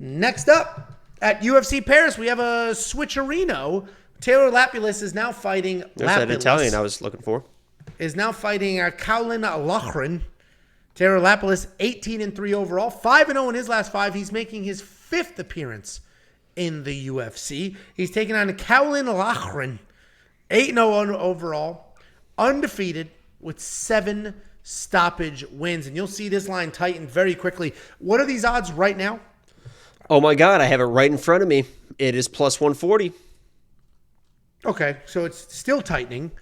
Next up, at UFC Paris, we have a switcherino. Taylor Lapilus is now fighting. There's that Italian I was looking for. Is now fighting Caolan Loughran. Taylor Lapilus, 18-3 overall, 5-0 in his last 5. He's making his 5th appearance in the UFC. He's taking on Caolan Loughran, 8-0 overall, undefeated with 7 stoppage wins. And you'll see this line tighten very quickly. What are these odds right now? Oh my God, I have it right in front of me. It is plus 140. Okay, so it's still tightening,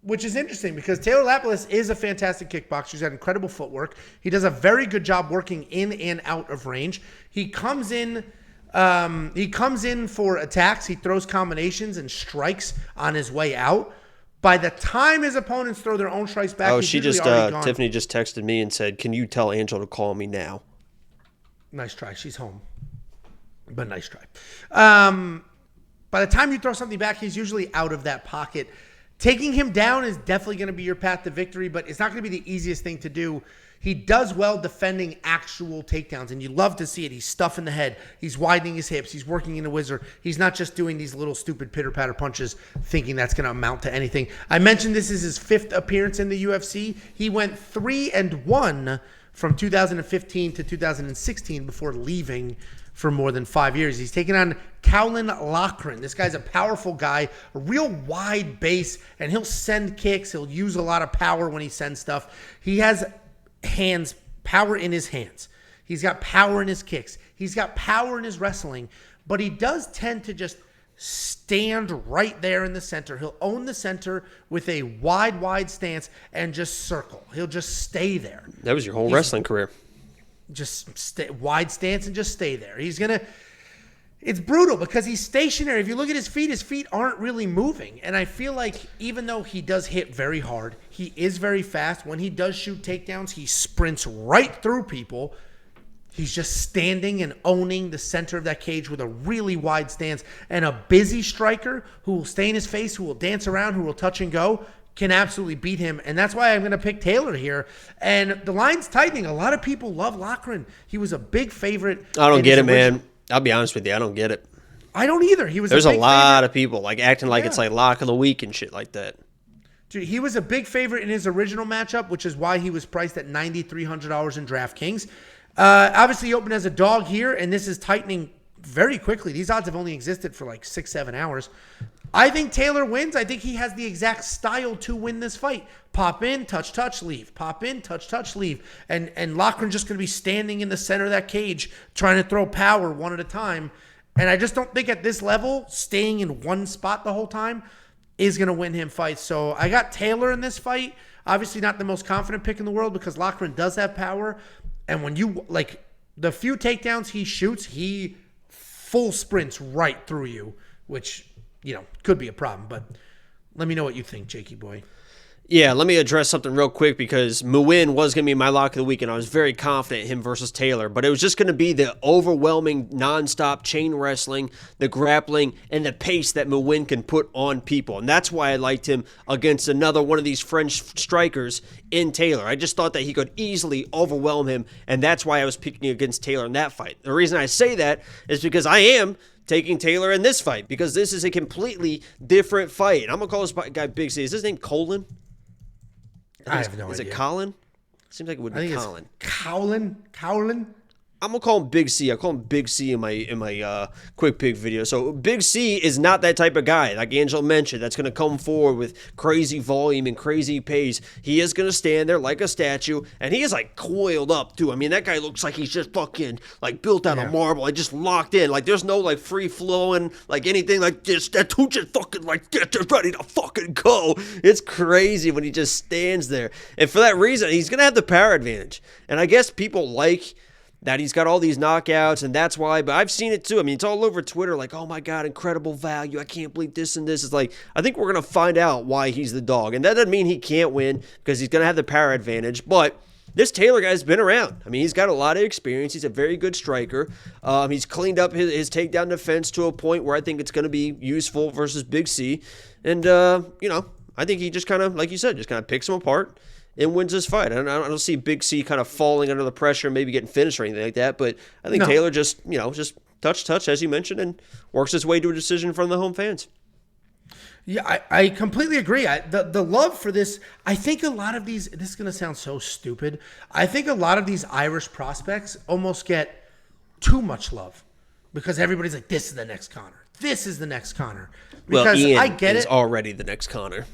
which is interesting because Taylor Lapilus is a fantastic kickboxer. He's got incredible footwork. He does a very good job working in and out of range. He comes in for attacks. He throws combinations and strikes on his way out. By the time his opponents throw their own strikes back, Tiffany just texted me and said, "Can you tell Angel to call me now?" Nice try. She's home, but nice try. By the time you throw something back, he's usually out of that pocket. Taking him down is definitely going to be your path to victory, but it's not going to be the easiest thing to do. He does well defending actual takedowns, and you love to see it. He's stuffing the head. He's widening his hips. He's working in a whizzer. He's not just doing these little stupid pitter-patter punches thinking that's going to amount to anything. I mentioned this is his 5th appearance in the UFC. He went 3-1 from 2015 to 2016 before leaving for more than 5 years. He's taking on Caolan Loughran. This guy's a powerful guy, a real wide base, and he'll send kicks. He'll use a lot of power when he sends stuff. He has power in his hands. He's got power in his kicks. He's got power in his wrestling, but he does tend to just stand right there in the center. He'll own the center with a wide stance and just circle. He'll just stay there. That was your whole wrestling career. Just wide stance and just stay there. It's brutal because he's stationary. If you look at his feet aren't really moving. And I feel like even though he does hit very hard, he is very fast. When he does shoot takedowns, he sprints right through people. He's just standing and owning the center of that cage with a really wide stance. And a busy striker who will stay in his face, who will dance around, who will touch and go, can absolutely beat him. And that's why I'm going to pick Taylor here. And the line's tightening. A lot of people love Loughran. He was a big favorite. I don't get it, man. I'll be honest with you. I don't get it. I don't either. There's a lot of people like acting like it's like lock of the week and shit like that. Dude, he was a big favorite in his original matchup, which is why he was priced at $9,300 in DraftKings. Obviously, he opened as a dog here, and this is tightening very quickly. These odds have only existed for like 6-7 hours. I think Taylor wins. I think he has the exact style to win this fight. Pop in, touch, leave. Pop in, touch, leave. And Loughran's just going to be standing in the center of that cage trying to throw power one at a time. And I just don't think at this level, staying in one spot the whole time is going to win him fights. So I got Taylor in this fight. Obviously not the most confident pick in the world because Loughran does have power. And when you, like, the few takedowns he shoots, he full sprints right through you, which, you know, could be a problem. But let me know what you think, Jakey boy. Yeah, let me address something real quick because Muin was going to be my lock of the week, and I was very confident in him versus Taylor. But it was just going to be the overwhelming, nonstop chain wrestling, the grappling, and the pace that Muin can put on people. And that's why I liked him against another one of these French strikers in Taylor. I just thought that he could easily overwhelm him, and that's why I was picking against Taylor in that fight. The reason I say that is because I am taking Taylor in this fight because this is a completely different fight. I'm going to call this guy Big C. Is his name Caolan? I have no idea. Is it Colin? Seems like it would be Colin. Caolan? I'm gonna call him Big C. I call him Big C in my quick pick video. So Big C is not that type of guy, like Angel mentioned, that's gonna come forward with crazy volume and crazy pace. He is gonna stand there like a statue, and he is like coiled up too. I mean, that guy looks like he's just fucking like built out of marble, like just locked in. Like there's no like free flowing, like anything like this. That dude just fucking like just ready to fucking go. It's crazy when he just stands there, and for that reason, he's gonna have the power advantage. And I guess people like that he's got all these knockouts, and that's why. But I've seen it too. I mean, it's all over Twitter, like, oh my God, incredible value. I can't believe this and this. It's like, I think we're going to find out why he's the dog. And that doesn't mean he can't win because he's going to have the power advantage. But this Taylor guy's been around. I mean, he's got a lot of experience. He's a very good striker. He's cleaned up his takedown defense to a point where I think it's going to be useful versus Big C. And, you know, I think he just kind of, like you said, just kind of picks him apart and wins this fight. I don't see Big C kind of falling under the pressure, maybe getting finished or anything like that. But I think Taylor just touch, as you mentioned, and works his way to a decision in front of the home fans. Yeah, I completely agree. The love for this, I think a lot of these, this is going to sound so stupid. I think a lot of these Irish prospects almost get too much love because everybody's like, this is the next Conor. This is the next Conor. Because well, Ian I get is it. already the next Conor.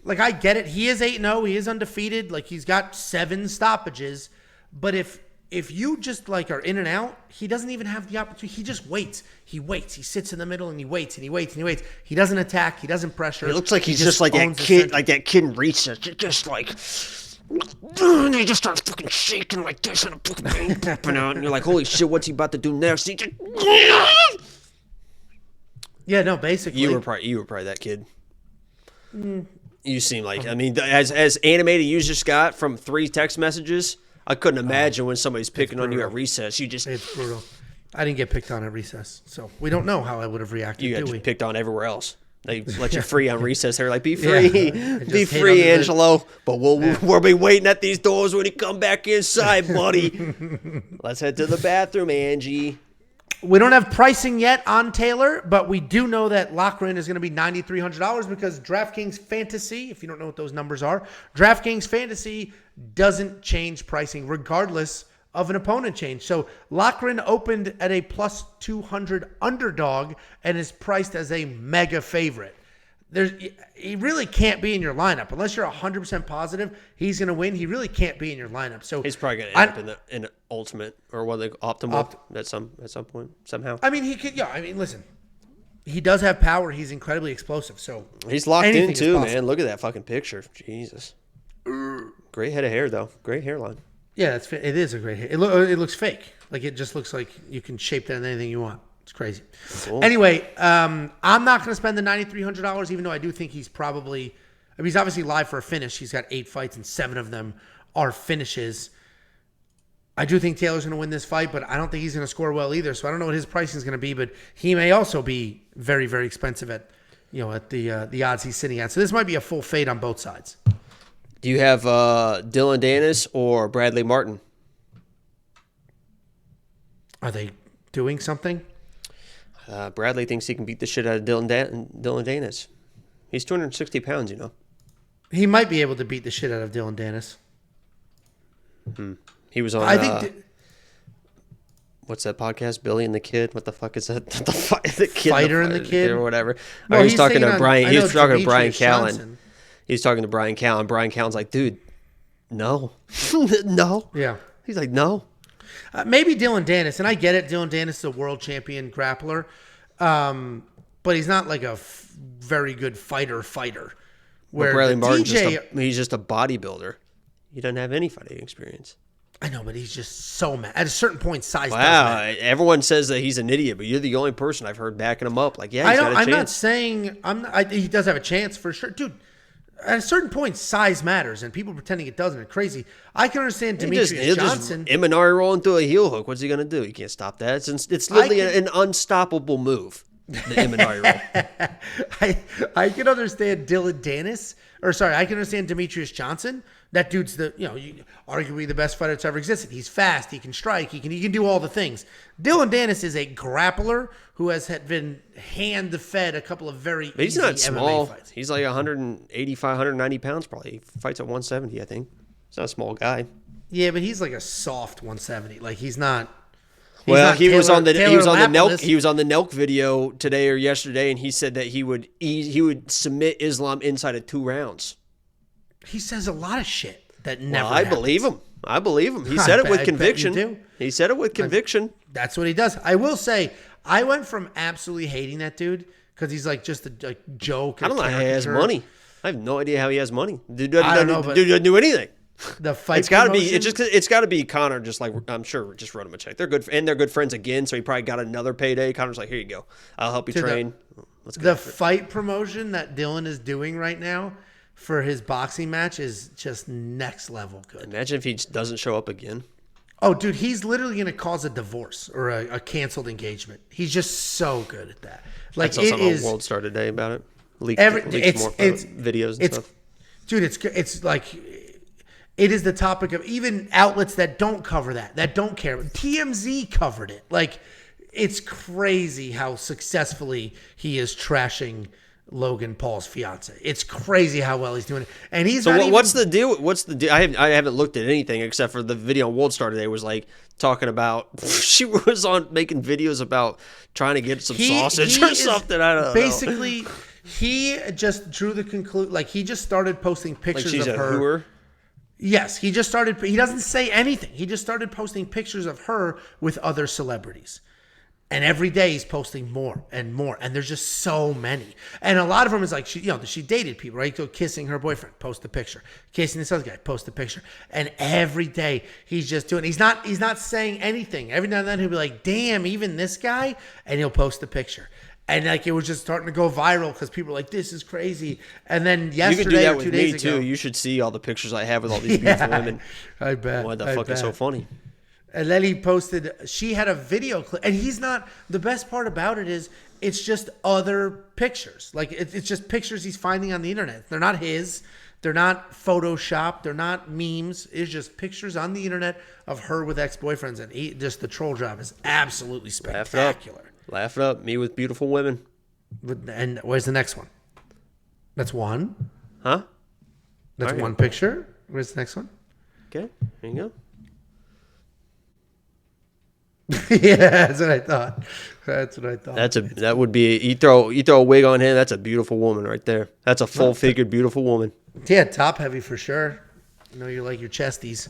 Like, I get it. He is 8-0. He is undefeated. Like, he's got 7 stoppages. But if you just, like, are in and out, he doesn't even have the opportunity. He just waits. He waits. He sits in the middle, and he waits, and he waits, and he waits. He doesn't attack. He doesn't pressure. It looks like he's just like that kid, in recess. Just like, and he just starts fucking shaking like this, and a fucking pain popping out, and you're like, holy shit, what's he about to do next? He just... Yeah, no, basically. You were probably that kid. You seem like, I mean, as animated you just got from 3 text messages, I couldn't imagine when somebody's picking on you at recess. It's brutal. I didn't get picked on at recess, so we don't know how I would have reacted. You got do we? picked on everywhere else. They let you free on recess. They're like, be free, be just free, hate on Angelo. But we'll be waiting at these doors when you come back inside, buddy. Let's head to the bathroom, Angie. We don't have pricing yet on Taylor, but we do know that Loughran is going to be $9,300 because DraftKings Fantasy, if you don't know what those numbers are, DraftKings Fantasy doesn't change pricing regardless of an opponent change. So Loughran opened at a plus 200 underdog and is priced as a mega favorite. He really can't be in your lineup unless you're 100% positive he's going to win. He really can't be in your lineup. So he's probably going to end up in the ultimate or one of the optimal at some point somehow. I mean, he could. Yeah, I mean, listen, he does have power. He's incredibly explosive. So he's locked in too, man. Look at that fucking picture. Jesus, great head of hair though. Great hairline. Yeah, it is a great hair. It looks fake. Like it just looks like you can shape that into anything you want. It's crazy. Cool. Anyway, I'm not going to spend the $9,300, even though I do think he's probably. I mean, he's obviously live for a finish. He's got 8 fights and 7 of them are finishes. I do think Taylor's going to win this fight, but I don't think he's going to score well either. So I don't know what his pricing is going to be, but he may also be very, very expensive at the odds he's sitting at. So this might be a full fade on both sides. Do you have Dylan Dennis or Bradley Martin? Are they doing something? Bradley thinks he can beat the shit out of Dylan Dennis. He's 260 pounds, you know. He might be able to beat the shit out of Dylan Dennis. He was on. I think. What's that podcast? Billy and the Kid. What the fuck is that? The kid, Fighter and the Kid, or whatever. Well, he's talking to Brian. He was talking to Brian Caolan. Caolan. He's talking to Brian Caolan. Brian Caolan's like, dude, no, no. Yeah. He's like, no. Maybe Dylan Dennis, and I get it. Dylan Dennis is a world champion grappler, but he's not like a very good fighter. Where Bradley Martin, he's just a bodybuilder. He doesn't have any fighting experience. I know, but he's just so mad. At a certain point, size does Wow, matter. everyone says that he's an idiot, but you're the only person I've heard backing him up. Like, yeah, he's got a chance. I'm not saying he does have a chance for sure, dude. At a certain point, size matters, and people pretending it doesn't are crazy. I can understand Demetrius Johnson. Imanari rolling through a heel hook. What's he going to do? He can't stop that. It's literally an unstoppable move, the Imanari roll. I can understand Dylan Dennis, I can understand Demetrius Johnson. That dude's arguably the best fighter that's ever existed. He's fast. He can strike. He can do all the things. Dylan Dennis is a grappler who has been hand-fed a couple of very but he's easy not small. MMA fights. He's like 185, 190 pounds probably. He fights at 170, I think. He's not a small guy. Yeah, but he's like a soft 170. Like he's not. He was on the Lapilus. Nelk video today or yesterday, and he said that he would submit Islam inside of 2 rounds. He says a lot of shit that never. I believe him. He said it with conviction. He said it with conviction. That's what he does. I will say, I went from absolutely hating that dude because he's like just a joke. I don't know how he has money. I have no idea how he has money. Dude I don't know, doesn't do anything. The fight. It's got to be. It's got to be Conor. Just like I'm sure, just wrote him a check. They're good, and they're good friends again. So he probably got another payday. Conor's like, here you go. I'll help you train. Let's go. The fight promotion that Dylan is doing right now for his boxing match is just next level good. Imagine if he doesn't show up again. Oh, dude, he's literally going to cause a divorce or a canceled engagement. He's just so good at that. Like, I saw something on World Star today about it. Leaked more videos and stuff. Dude, it's like it is the topic of even outlets that don't cover that don't care. TMZ covered it. Like, it's crazy how successfully he is trashing Logan Paul's fiance. It's crazy how well he's doing it. And he's So not what's the deal? What's the deal? I haven't looked at anything except for the video on World Star today was like talking about she was on making videos about trying to get some sausage or something. I don't know. Basically, he just drew the conclusion. Like, he just started posting pictures Like she's of a her. hooer? Yes, he just started. He doesn't say anything. He just started posting pictures of her with other celebrities. And every day he's posting more and more. And there's just so many. And a lot of them is like, she dated people, right? So kissing her boyfriend, post a picture. Kissing this other guy, post a picture. And every day he's just doing, he's not saying anything. Every now and then he'll be like, damn, even this guy? And he'll post a picture. And like, it was just starting to go viral because people were like, this is crazy. And then yesterday, you can do that or with 2 me days ago, too. You should see all the pictures I have with all these beautiful women. I bet. Why the fuck is so funny? And then he posted, she had a video clip, and he's not, the best part about it is it's just other pictures. Like, it's just pictures he's finding on the internet. They're not his, they're not Photoshopped, they're not memes. It's just pictures on the internet of her with ex-boyfriends, and just the troll job is absolutely spectacular. Laugh it up. Me with beautiful women. And where's the next one? That's one. Huh? That's one picture. Where's the next one? Okay, there you go. Yeah, that's what I thought. That would be you throw a wig on him. That's a beautiful woman right there. That's a full figured beautiful woman. Yeah, top heavy for sure. I know you like your chesties.